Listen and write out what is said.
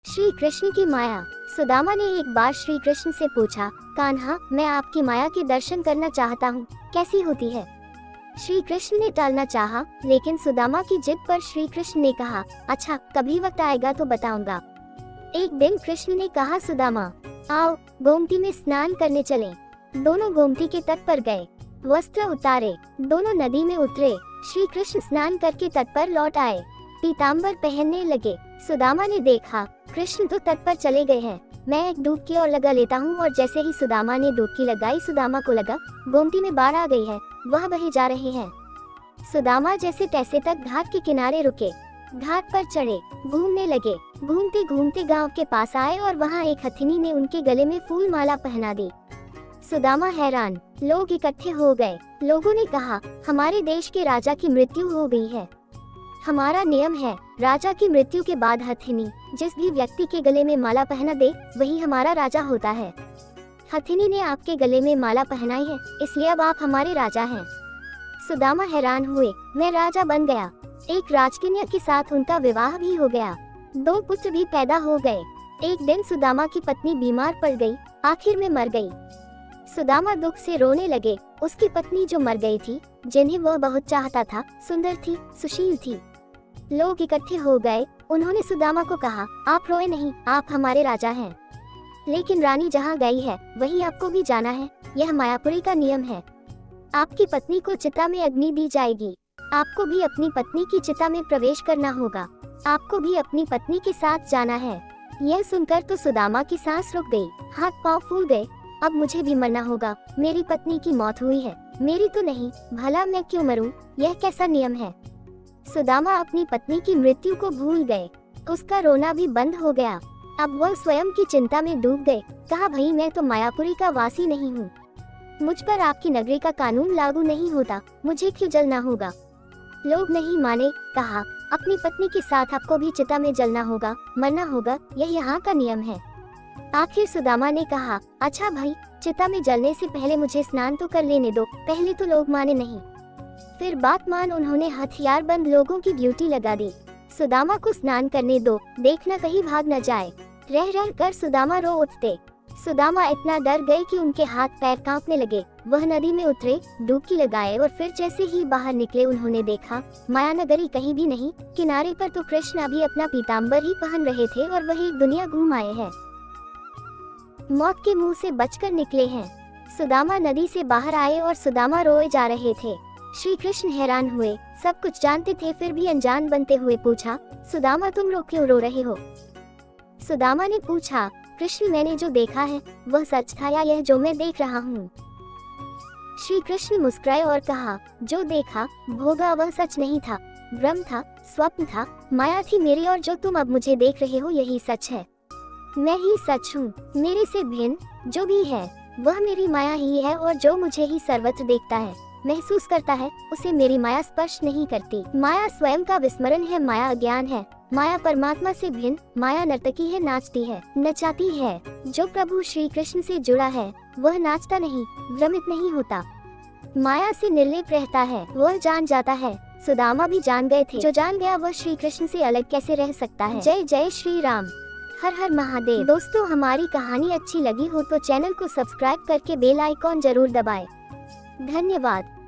श्री कृष्ण की माया। सुदामा ने एक बार श्री कृष्ण से पूछा, कान्हा, मैं आपकी माया के दर्शन करना चाहता हूँ, कैसी होती है? श्री कृष्ण ने टालना चाहा, लेकिन सुदामा की जिद पर श्री कृष्ण ने कहा, अच्छा, कभी वक्त आएगा तो बताऊंगा। एक दिन कृष्ण ने कहा, सुदामा, आओ, गोमती में स्नान करने चलें। दोनों गोमती के तट पर गए, वस्त्र उतारे, दोनों नदी में उतरे। श्री कृष्ण स्नान करके तट पर लौट आए, पीताम्बर पहनने लगे। सुदामा ने देखा, कृष्ण तो तट पर चले गए हैं, मैं एक डुबकी और लगा लेता हूँ। और जैसे ही सुदामा ने डुबकी लगाई, सुदामा को लगा गोमती में बाढ़ आ गई है, वह बहे जा रहे हैं। सुदामा जैसे तैसे तक घाट के किनारे रुके, घाट पर चढ़े, घूमने लगे। घूमते घूमते गांव के पास आए और वहाँ एक हथिनी ने उनके गले में फूल माला पहना दी। सुदामा हैरान, लोग इकट्ठे हो गए। लोगों ने कहा, हमारे देश के राजा की मृत्यु हो गई है। हमारा नियम है, राजा की मृत्यु के बाद हथिनी जिस भी व्यक्ति के गले में माला पहना दे, वही हमारा राजा होता है। हथिनी ने आपके गले में माला पहनाई है, इसलिए अब आप हमारे राजा हैं। सुदामा हैरान हुए, मैं राजा बन गया। एक राजकन्या के साथ उनका विवाह भी हो गया, 2 पुत्र भी पैदा हो गए। एक दिन सुदामा की पत्नी बीमार पड़ गई, आखिर में मर गई। सुदामा दुख से रोने लगे। उसकी पत्नी जो मर गई थी, जिन्हें वह बहुत चाहता था, सुंदर थी, सुशील थी। लोग इकट्ठे हो गए। उन्होंने सुदामा को कहा, आप रोए नहीं, आप हमारे राजा हैं। लेकिन रानी जहाँ गई है, वहीं आपको भी जाना है, यह मायापुरी का नियम है। आपकी पत्नी को चिता में अग्नि दी जाएगी, आपको भी अपनी पत्नी की चिता में प्रवेश करना होगा, आपको भी अपनी पत्नी के साथ जाना है। यह सुनकर तो सुदामा की सांस रुक गई, हाथ पांव फूल गए। अब मुझे भी मरना होगा, मेरी पत्नी की मौत हुई है, मेरी तो नहीं, भला मैं क्यों मरूं? यह कैसा नियम है? सुदामा अपनी पत्नी की मृत्यु को भूल गए, उसका रोना भी बंद हो गया। अब वह स्वयं की चिंता में डूब गए। कहा, भाई, मैं तो मायापुरी का वासी नहीं हूँ, मुझ पर आपकी नगरी का कानून लागू नहीं होता, मुझे क्यों जलना होगा? लोग नहीं माने। कहा, अपनी पत्नी के साथ आपको भी चिता में जलना होगा, मरना होगा, यह यहाँ का नियम है। आखिर सुदामा ने कहा, अच्छा भाई, चिता में जलने से पहले मुझे स्नान तो कर लेने दो। पहले तो लोग माने नहीं, फिर बात मान उन्होंने हथियारबंद लोगों की ड्यूटी लगा दी। सुदामा को स्नान करने दो, देखना कहीं भाग न जाए। रह रह कर सुदामा रो उठते। सुदामा इतना डर गए कि उनके हाथ पैर कांपने लगे। वह नदी में उतरे, डुबकी लगाए और फिर जैसे ही बाहर निकले, उन्होंने देखा मायानगरी कहीं भी नहीं। किनारे पर तो कृष्ण अभी अपना पीताम्बर ही पहन रहे थे और वही दुनिया घूम आए हैं, मौत के मुंह से बचकर निकले हैं। सुदामा नदी से बाहर आए और सुदामा रोए जा रहे थे। श्री कृष्ण हैरान हुए, सब कुछ जानते थे फिर भी अनजान बनते हुए पूछा, सुदामा, तुम क्यों रो रहे हो? सुदामा ने पूछा, कृष्ण, मैंने जो देखा है वह सच था या यह जो मैं देख रहा हूँ? श्री कृष्ण मुस्कुराए और कहा, जो देखा भोगा वह सच नहीं था, भ्रम था, स्वप्न था, माया थी मेरी, और जो तुम अब मुझे देख रहे हो यही सच है। मैं ही सच हूँ, मेरे से भिन्न जो भी है वह मेरी माया ही है, और जो मुझे ही सर्वत्र देखता है, महसूस करता है, उसे मेरी माया स्पर्श नहीं करती। माया स्वयं का विस्मरण है, माया अज्ञान है, माया परमात्मा से भिन्न, माया नर्तकी है, नाचती है, नचाती है। जो प्रभु श्री कृष्ण से जुड़ा है वह नाचता नहीं, भ्रमित नहीं होता, माया से निर्लेप रहता है, वह जान जाता है। सुदामा भी जान गए थे, जो जान गया वह श्री कृष्ण से अलग कैसे रह सकता है। जय जय श्री राम, हर हर महादेव। दोस्तों, हमारी कहानी अच्छी लगी हो तो चैनल को सब्सक्राइब करके बेल आइकॉन जरूर दबाएं। धन्यवाद।